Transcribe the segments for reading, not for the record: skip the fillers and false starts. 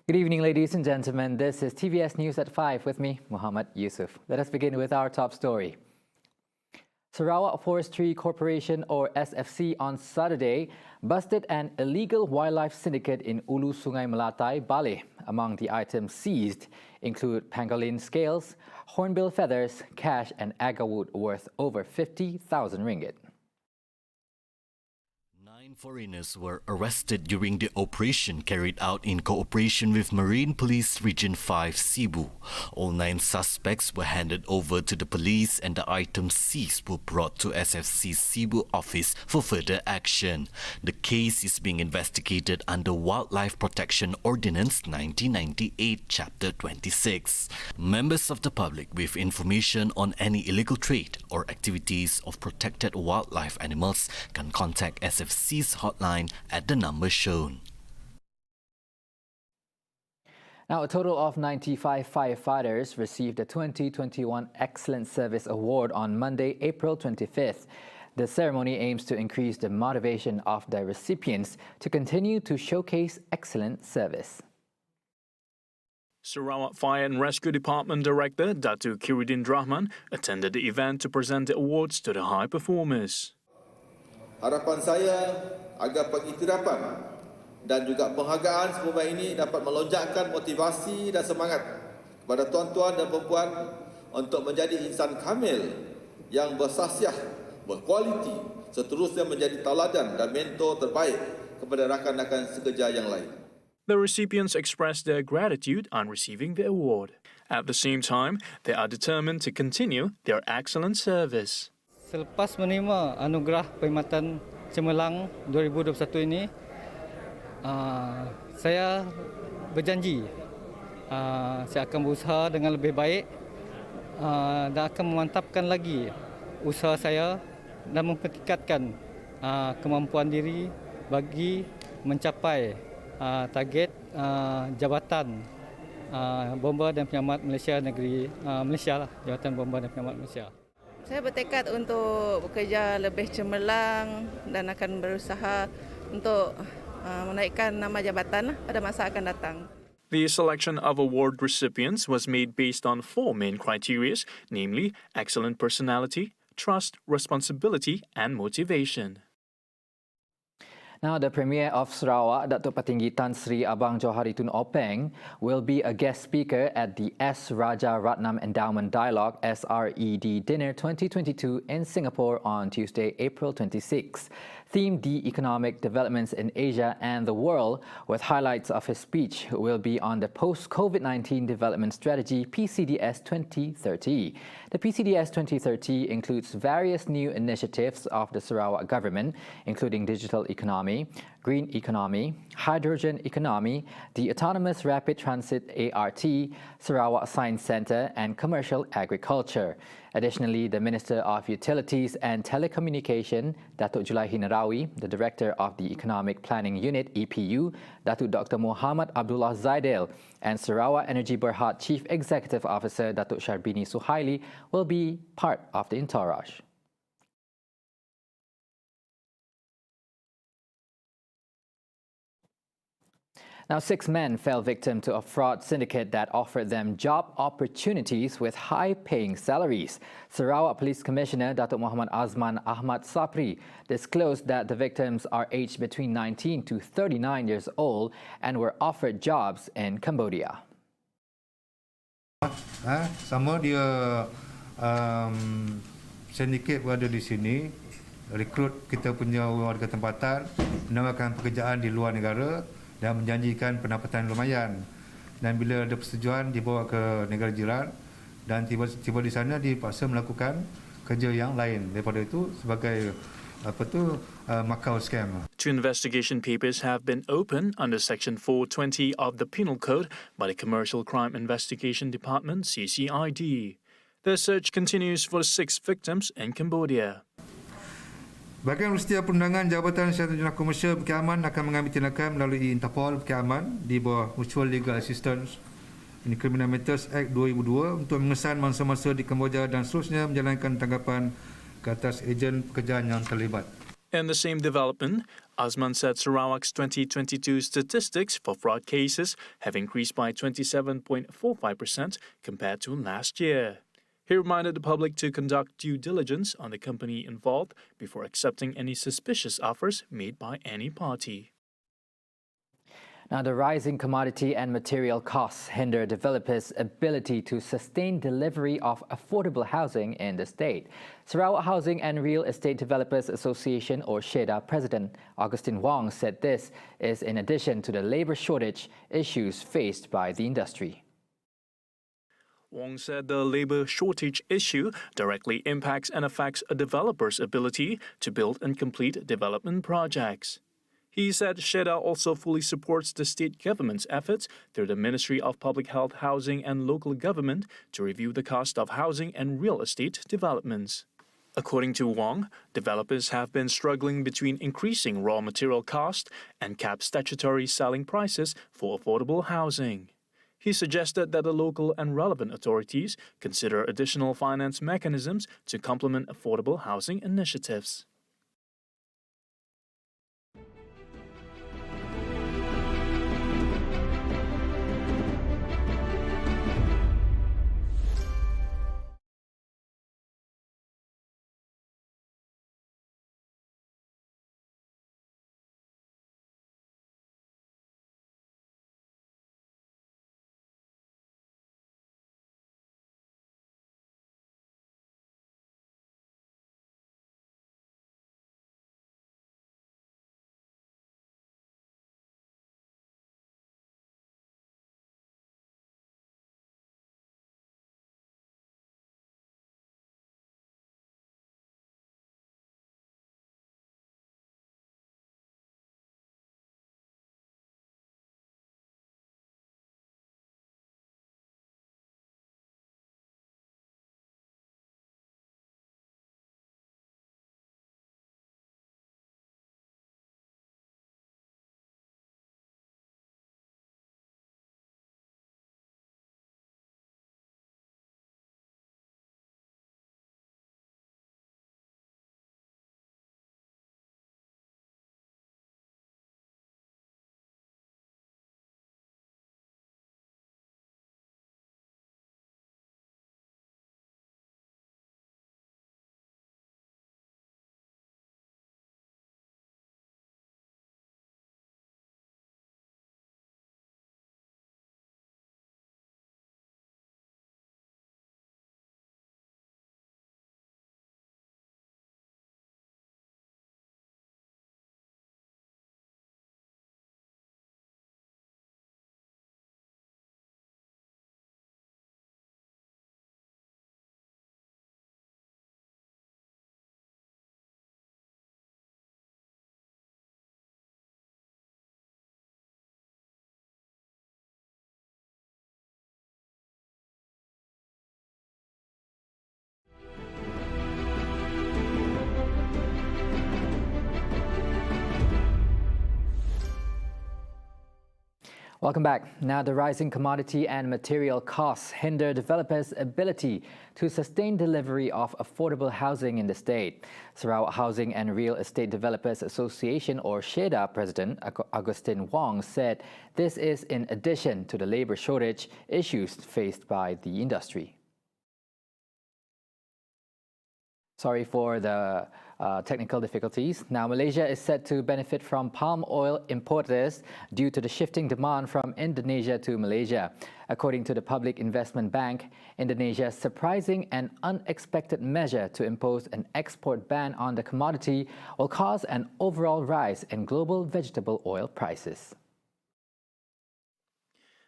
Good evening, ladies and gentlemen. This is TVS News at 5 with me, Muhammad Yusuf. Let us begin with our top story. Sarawak Forestry Corporation, or SFC, on Saturday busted an illegal wildlife syndicate in Ulu Sungai Melatai, Bali. Among the items seized include pangolin scales, hornbill feathers, cash and agarwood worth over 50,000 ringgit. 9 foreigners were arrested during the operation carried out in cooperation with Marine Police Region 5 Cebu. All 9 suspects were handed over to the police and the items seized were brought to SFC Cebu office for further action. The case is being investigated under Wildlife Protection Ordinance 1998, Chapter 26. Members of the public with information on any illegal trade or activities of protected wildlife animals can contact SFC's hotline at the number shown. Now, a total of 95 firefighters received the 2021 Excellent Service Award on Monday, April 25th. The ceremony aims to increase the motivation of the recipients to continue to showcase excellent service. Sarawak Fire and Rescue Department Director Datu Kiruddin Rahman attended the event to present the awards to the high performers. Harapan saya agar pengiktirafan dan juga penghargaan semua ini dapat melonjakkan motivasi dan semangat kepada tuan-tuan dan perempuan untuk menjadi insan kamil yang bersahsiah, berkualiti, seterusnya menjadi tauladan dan mentor terbaik kepada rakan-rakan sekerja yang lain. The recipients expressed their gratitude on receiving the award. At the same time, they are determined to continue their excellent service. Selepas menerima anugerah perkhidmatan cemerlang 2021 ini, saya berjanji saya akan berusaha dengan lebih baik dan akan memantapkan lagi usaha saya dan mempertingkatkan kemampuan diri bagi mencapai target Jabatan Bomba dan Penyelamat Malaysia Negeri Malaysia lah, Jabatan Bomba dan Penyelamat Malaysia. Saya bertekad untuk bekerja lebih cemerlang dan akan berusaha untuk menaikkan nama jabatan pada masa akan datang. The selection of award recipients was made based on 4 main criteria, namely excellent personality, trust, responsibility and motivation. Now, the Premier of Sarawak, Datuk Patinggi Tan Sri Abang Joharitun Openg, will be a guest speaker at the S. Raja Ratnam Endowment Dialogue SRED Dinner 2022 in Singapore on Tuesday, April 26. Themed The Economic Developments in Asia and the World, with highlights of his speech will be on the Post-COVID-19 Development Strategy PCDS 2030. The PCDS 2030 includes various new initiatives of the Sarawak government, including digital economy, green economy, hydrogen economy, the Autonomous Rapid Transit ART, Sarawak Science Centre and commercial agriculture. Additionally, the Minister of Utilities and Telecommunication, Datuk Julaihi Narawi, the Director of the Economic Planning Unit, EPU, Datuk Dr. Muhammad Abdullah Zaidel, and Sarawak Energy Berhad Chief Executive Officer, Datuk Sharbini Suhaili, will be part of the entourage. Now, 6 men fell victim to a fraud syndicate that offered them job opportunities with high-paying salaries. Sarawak Police Commissioner Datuk Muhammad Azman Ahmad Sapri disclosed that the victims are aged between 19 to 39 years old and were offered jobs in Cambodia. Sama dia syndicate berada di sini, rekrut kita punya warga tempatan, menawarkan pekerjaan di luar negara dan menjanjikan pendapatan lumayan. Dan bila ada persetujuan dibawa ke negara jiran dan tiba di sana dipaksa melakukan kerja yang lain daripada itu sebagai Macau scam. 2 investigation papers have been opened under Section 420 of the Penal Code by the Commercial Crime Investigation Department, CCID. The search continues for 6 victims in Cambodia. Bahagian Rusia Perundangan Jabatan Siasatan Jenayah Komersial Berkeaman akan mengambil tindakan melalui Interpol Berkeaman di bawah Mutual Legal Assistance in Criminal Matters Act 2002 untuk mengesan mangsa-mangsa di Kemboja dan seterusnya menjalankan tanggapan ke atas ejen pekerjaan yang terlibat. In the same development, Azman said Sarawak's 2022 statistics for fraud cases have increased by 27.45% compared to last year. He reminded the public to conduct due diligence on the company involved before accepting any suspicious offers made by any party. Now, the rising commodity and material costs hinder developers' ability to sustain delivery of affordable housing in the state. Sarawak Housing and Real Estate Developers Association, or SHEDA President Augustine Wong said this is in addition to the labour shortage issues faced by the industry. Wong said the labour shortage issue directly impacts and affects a developer's ability to build and complete development projects. He said SHEDA also fully supports the state government's efforts through the Ministry of Public Health, Housing and Local Government to review the cost of housing and real estate developments. According to Wong, developers have been struggling between increasing raw material cost and capped statutory selling prices for affordable housing. He suggested that the local and relevant authorities consider additional finance mechanisms to complement affordable housing initiatives. Welcome back. Now, the rising commodity and material costs hinder developers' ability to sustain delivery of affordable housing in the state. Sarawak Housing and Real Estate Developers Association, or SHEDA President Augustine Wong said this is in addition to the labour shortage issues faced by the industry. Sorry for the technical difficulties. Now, Malaysia is set to benefit from palm oil importers due to the shifting demand from Indonesia to Malaysia. According to the Public Investment Bank, Indonesia's surprising and unexpected measure to impose an export ban on the commodity will cause an overall rise in global vegetable oil prices.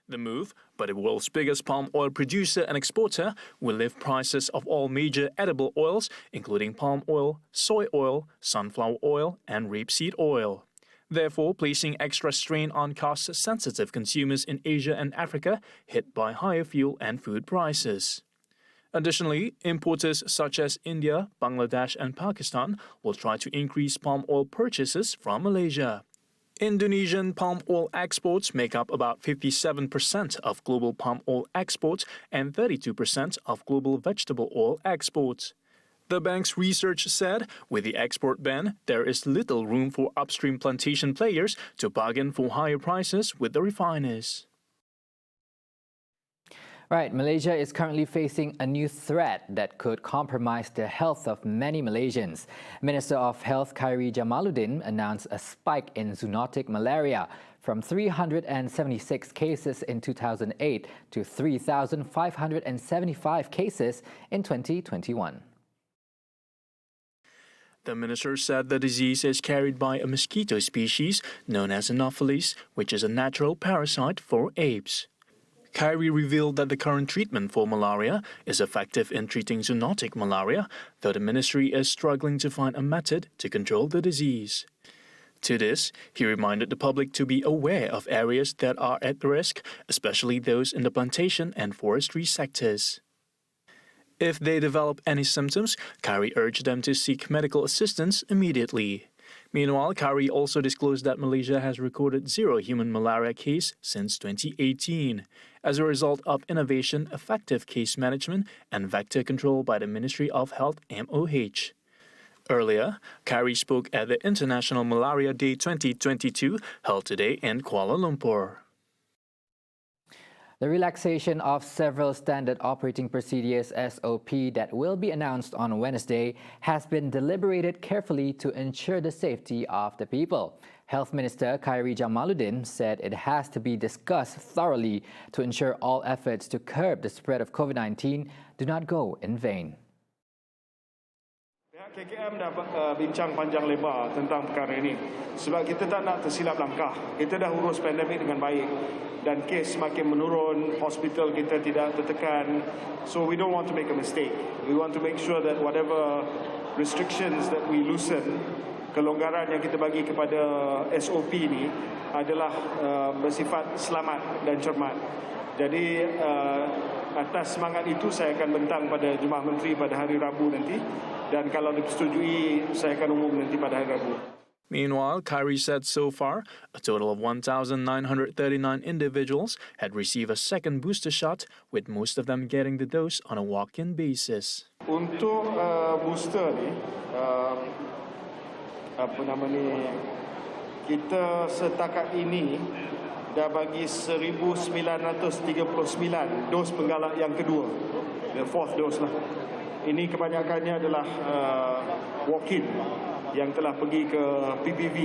The move by the world's biggest palm oil producer and exporter will lift prices of all major edible oils, including palm oil, soy oil, sunflower oil, and rapeseed oil, therefore placing extra strain on cost-sensitive consumers in Asia and Africa hit by higher fuel and food prices. Additionally, importers such as India, Bangladesh, and Pakistan will try to increase palm oil purchases from Malaysia. Indonesian palm oil exports make up about 57% of global palm oil exports and 32% of global vegetable oil exports. The bank's research said with the export ban, there is little room for upstream plantation players to bargain for higher prices with the refiners. Right, Malaysia is currently facing a new threat that could compromise the health of many Malaysians. Minister of Health Khairi Jamaluddin announced a spike in zoonotic malaria from 376 cases in 2008 to 3,575 cases in 2021. The minister said the disease is carried by a mosquito species known as Anopheles, which is a natural parasite for apes. Khairi revealed that the current treatment for malaria is effective in treating zoonotic malaria, though the ministry is struggling to find a method to control the disease. To this, he reminded the public to be aware of areas that are at risk, especially those in the plantation and forestry sectors. If they develop any symptoms, Khairi urged them to seek medical assistance immediately. Meanwhile, Khairi also disclosed that Malaysia has recorded 0 human malaria case since 2018, as a result of innovation, effective case management, and vector control by the Ministry of Health (MOH). Earlier, Khairi spoke at the International Malaria Day 2022 held today in Kuala Lumpur. The relaxation of several standard operating procedures (SOP) that will be announced on Wednesday has been deliberated carefully to ensure the safety of the people. Health Minister Khairi Jamaluddin said it has to be discussed thoroughly to ensure all efforts to curb the spread of COVID-19 do not go in vain. Pihak KKM dah bincang panjang lebar tentang perkara ini sebab kita tak nak tersilap langkah. Kita dah urus pandemik dengan baik dan kes semakin menurun, hospital kita tidak tertekan. So we don't want to make a mistake. We want to make sure that whatever restrictions that we loosen, kelonggaran yang kita bagi kepada SOP ini adalah bersifat selamat dan cermat. Jadi atas semangat itu saya akan bentang pada Jemaah Menteri pada hari Rabu nanti dan kalau disetujui saya akan umum nanti pada hari Rabu. Meanwhile, Khairi said so far, a total of 1,939 individuals had received a second booster shot, with most of them getting the dose on a walk-in basis. Untuk booster ni, kita setakat ini dah bagi 1,939 dos penggalak yang kedua, the fourth dose lah. Ini kebanyakannya adalah walk-in yang telah pergi ke PPV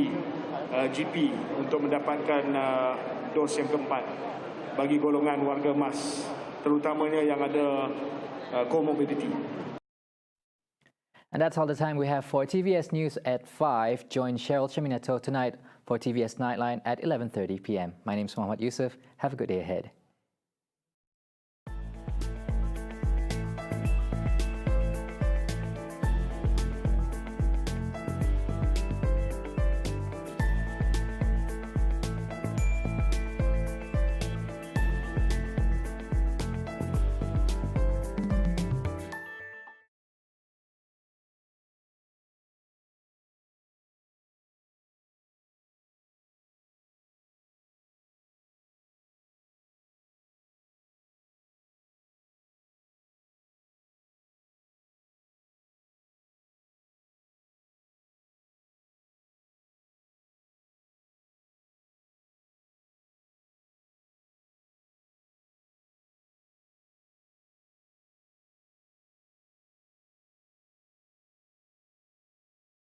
GP untuk mendapatkan dos yang keempat bagi golongan warga emas, terutamanya yang ada comorbidity. And that's all the time we have for TVS News at 5. Join Cheryl Cheminato tonight for TVS Nightline at 11:30 p.m. My name is Muhammad Yusuf. Have a good day ahead.